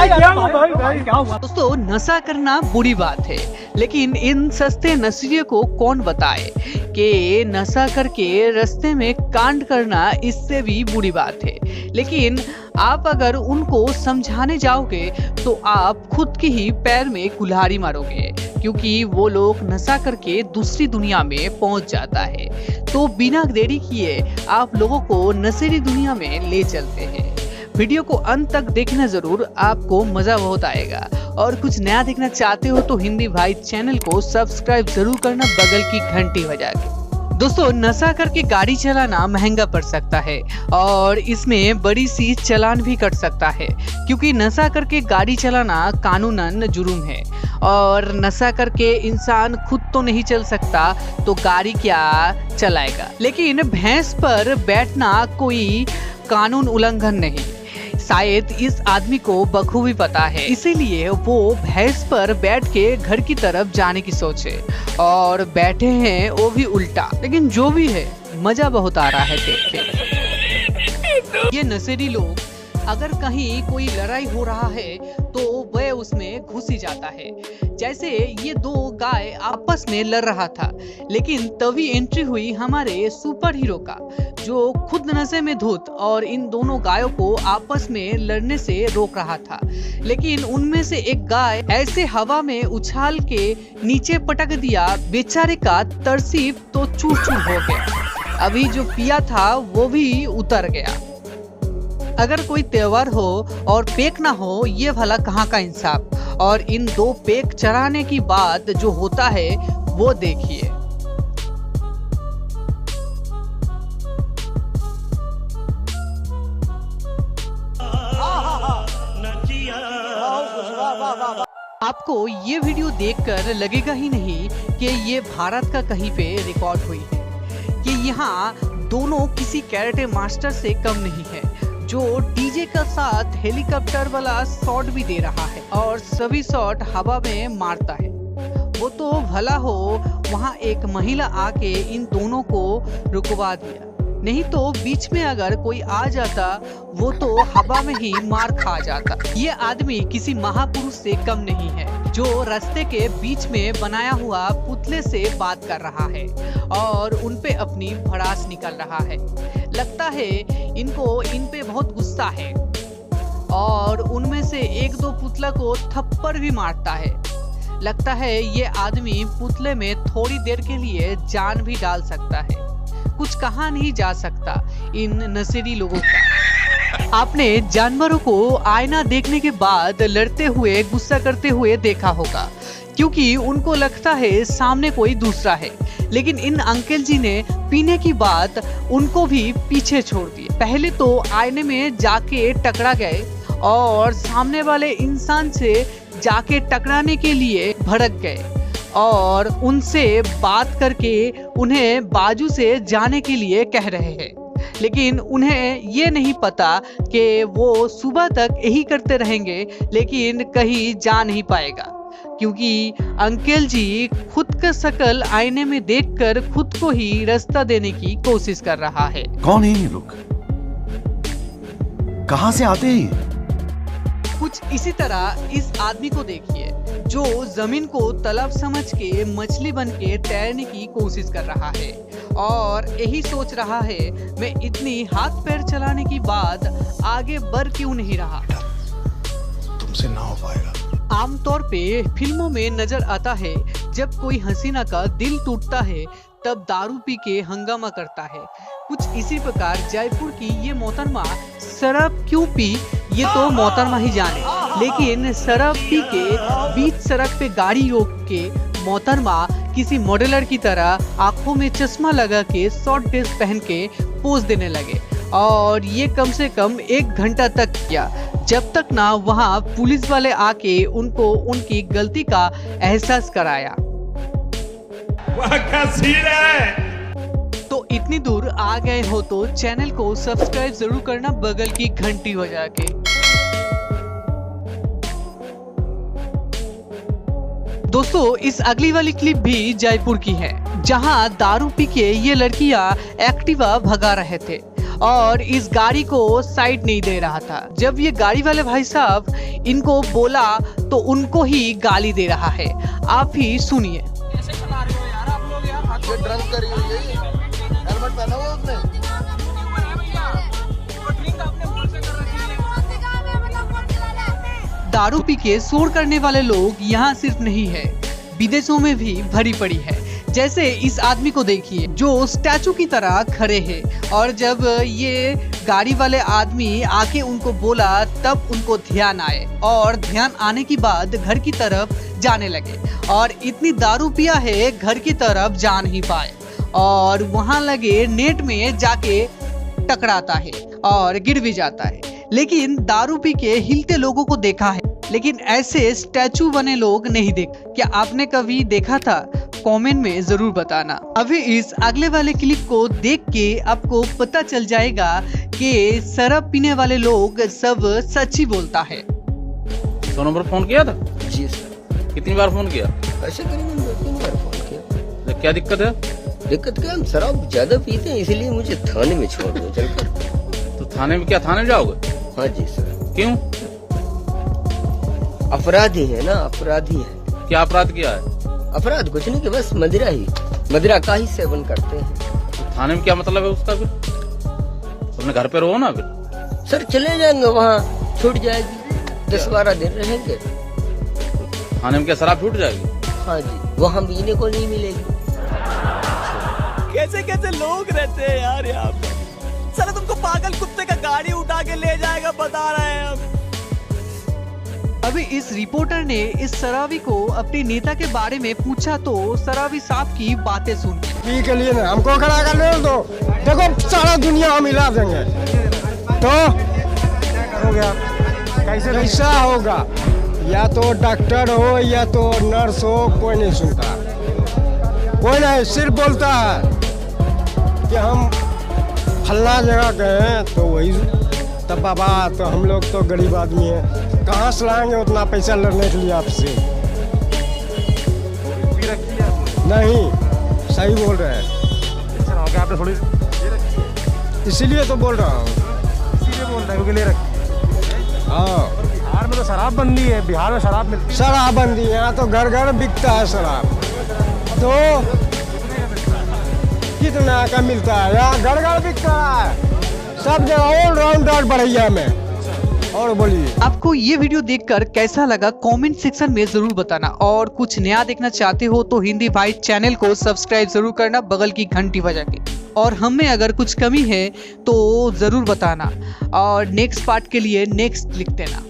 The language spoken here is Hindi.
दोस्तों, नशा करना बुरी बात है, लेकिन इन सस्ते नशे को कौन बताए कि नशा करके रास्ते में कांड करना इससे भी बुरी बात है। लेकिन आप अगर उनको समझाने जाओगे तो आप खुद के ही पैर में कुल्हाड़ी मारोगे, क्योंकि वो लोग नशा करके दूसरी दुनिया में पहुंच जाता है। तो बिना देरी किए आप लोगों को नशेरी दुनिया में ले चलते हैं। वीडियो को अंत तक देखना जरूर, आपको मजा बहुत आएगा। और कुछ नया देखना चाहते हो तो हिंदी भाई चैनल को सब्सक्राइब जरूर करना, बगल की घंटी बजा के। दोस्तों, नशा करके गाड़ी चलाना महंगा पड़ सकता है और इसमें बड़ी सी चालान भी कट सकता है, क्योंकि नशा करके गाड़ी चलाना कानूनन जुर्म है। और नशा करके इंसान खुद तो नहीं चल सकता तो गाड़ी क्या चलाएगा। लेकिन भैंस पर बैठना कोई कानून उल्लंघन नहीं, शायद इस आदमी को बखूबी पता है, इसीलिए वो भैंस पर बैठ के घर की तरफ जाने की सोचे और बैठे हैं वो भी उल्टा। लेकिन जो भी है, मजा बहुत आ रहा है देख के। ये नशेड़ी लोग अगर कहीं कोई लड़ाई हो रहा है तो वह उसमें घुस ही जाता है। जैसे ये दो गाय आपस में लड़ रहा था, लेकिन तभी एंट्री हुई हमारे सुपर हीरो का, जो खुद नशे में धुत और इन दोनों गायों को आपस में लड़ने से रोक रहा था। लेकिन उनमें से एक गाय ऐसे हवा में उछाल के नीचे पटक दिया, बेचारे का तरसीब तो चूर चूर हो गया। अभी जो पिया था वो भी उतर गया। अगर कोई त्योहार हो और पेक ना हो, ये भला कहाँ का इंसाफ। और इन दो पेक चढ़ाने की बाद जो होता है वो देखिए। आपको ये वीडियो देखकर लगेगा ही नहीं कि ये भारत का कहीं पे रिकॉर्ड हुई है, कि यहाँ दोनों किसी कैरेटे मास्टर से कम नहीं है, जो डीजे का साथ हेलीकॉप्टर वाला शॉट भी दे रहा है और सभी शॉट हवा में मारता है। वो तो भला हो वहाँ एक महिला आके इन दोनों को रुकवा दिया, नहीं तो बीच में अगर कोई आ जाता वो तो हवा में ही मार खा जाता। ये आदमी किसी महापुरुष से कम नहीं है, जो रास्ते के बीच में बनाया हुआ पुतले से बात कर रहा है और उनपे अपनी भड़ास निकाल रहा है। लगता है इनको इन पे बहुत गुस्सा है और उनमें से एक दो पुतला को थप्पड़ भी मारता है। लगता है ये आदमी पुतले में थोड़ी देर के लिए जान भी डाल सकता है। कुछ कहा नहीं जा सकता इन नशेड़ी लोगों का। आपने जानवरों को आईना देखने के बाद लड़ते हुए, गुस्सा करते हुए देखा होगा, क्योंकि उनको लगता है सामने कोई दूसरा है। लेकिन इन अंकल जी ने पीने की बात उनको भी पीछे छोड़ दिया। पहले तो आईने में जाके टकरा गए और सामने वाले इंसान से जाके टकराने के लिए भड़क गए और उनसे बात करके उन्हें बाजू से जाने के लिए कह रहे हैं। लेकिन उन्हें ये नहीं पता कि वो सुबह तक यही करते रहेंगे, लेकिन कहीं जा नहीं पाएगा, क्योंकि अंकल जी खुद का शकल आईने में देखकर खुद को ही रास्ता देने की कोशिश कर रहा है। कौन है ये लोग? कहां से आते हैं? कुछ इसी तरह इस आदमी को देखिए, जो जमीन को तालाब समझ के मछली बन के तैरने की कोशिश कर रहा है और यही सोच रहा है, मैं इतनी हाथ पैर चलाने की बाद आगे बढ़ क्यों नहीं रहा। तुमसे ना हो पाएगा। आमतौर पे फिल्मों में नजर आता है, जब कोई हसीना का दिल टूटता है तब दारू पी के हंगामा करता है। कुछ इसी प्रकार जयपुर की ये मोहतरमा शराब क्यों पी ये तो मोहतरमा ही जाने, लेकिन शराब पी के बीच सड़क पे गाड़ी रोक के मोहतरमा किसी मॉडलर की तरह आंखों में चश्मा लगा के शॉर्ट ड्रेस पहन के पोज देने लगे। और ये कम से कम 1 घंटा तक किया, जब तक ना वहाँ पुलिस वाले आके उनको उनकी गलती का एहसास कराया। तो इतनी दूर आ गए हो तो चैनल को सब्सक्राइब जरूर करना, बगल की घंटी बजा के। दोस्तों, इस अगली वाली क्लिप भी जयपुर की है, जहां दारू पी के ये लड़कियां एक्टिवा भगा रहे थे और इस गाड़ी को साइड नहीं दे रहा था। जब ये गाड़ी वाले भाई साहब इनको बोला तो उनको ही गाली दे रहा है। आप ही सुनिए। कैसे चला रहे हो यार आप लोग यार? हाथ ये ड्रंक करी हुई है, हेलमेट पहना हुआ उसने। दारू पी के शोर करने वाले लोग यहाँ सिर्फ नहीं है, विदेशों में भी भरी पड़ी है। जैसे इस आदमी को देखिए जो स्टैचू की तरह खड़े हैं और जब ये गाड़ी वाले आदमी आके उनको बोला तब उनको ध्यान आए और ध्यान आने के बाद घर की तरफ जाने लगे और इतनी दारू पिया है घर की तरफ जा नहीं पाए और वहां लगे नेट में जाके टकराता है और गिर भी जाता है। लेकिन दारू पी के हिलते लोगों को देखा है, लेकिन ऐसे स्टैचू बने लोग नहीं देखे। क्या आपने कभी देखा था? कमेंट में जरूर बताना। अभी इस अगले वाले क्लिप को देख के आपको पता चल जाएगा कि शराब पीने वाले लोग सब सच ही बोलता है। 100 नंबर फोन किया था? जी सर। कितनी बार फोन किया? ऐसे करीबन 2-3 बार फोन किया। तो क्या दिक्कत है? दिक्कत क्या, हम शराब ज्यादा पीते हैं इसलिए मुझे थाने में छोड़ दो चलकर। तो थाने में क्या थाने जाओगे? हाँ जी सर। क्यों? अपराधी है ना, अपराधी है। क्या अपराध किया है? अपराध कुछ नहीं कि बस मदिरा का ही सेवन करते हैं। तो थाने में क्या मतलब है उसका फिर? अपने घर पे रहो ना फिर। सर चले जाएंगे वहाँ, छूट जाएगी, 10-12 दिन रहेंगे। थाने में क्या शराब छूट जाएगी? हाँ जी, वहाँ पीने को नहीं मिलेगी। कैसे कैसे लोग रहते हैं यार यहाँ पे। साला तुमको पागल कुत्ते का गाड़ी उठा के ले जाएगा बता रहे हैं हम। अभी इस रिपोर्टर ने इस शराबी को अपने नेता के बारे में पूछा तो शराबी साहब की बातें सुन पी के लिए ना हमको खड़ा कर दो, देखो सारा दुनिया हम हिला देंगे तो हो गया। कैसा होगा? या तो डॉक्टर हो या तो नर्स हो, कोई नहीं सुनता, कोई नहीं, सिर्फ बोलता है कि हम फल्ला जगह गए हैं तो वही। तब बाबा तो हम लोग तो गरीब आदमी हैं, कहाँ से लाएंगे उतना पैसा लड़ने के लिए आपसे? नहीं, सही बोल रहे हैं, आपने थोड़ी इसीलिए तो बोल रहा हूँ। इसीलिए बोल रहे हो ले रखी। हाँ, बिहार में तो शराब बंदी है, बिहार में शराब मिलती है। शराब बंदी है, यहाँ तो घर घर बिकता है शराब। तो कितना का मिलता है? यहाँ घर घर बिकता है, सब जगह ऑलराउंडर बढ़िया में। और बोलिए, आपको ये वीडियो देखकर कैसा लगा कमेंट सेक्शन में जरूर बताना और कुछ नया देखना चाहते हो तो हिंदी भाई चैनल को सब्सक्राइब जरूर करना बगल की घंटी बजा के। और हमें अगर कुछ कमी है तो जरूर बताना और नेक्स्ट पार्ट के लिए नेक्स्ट लिख देना।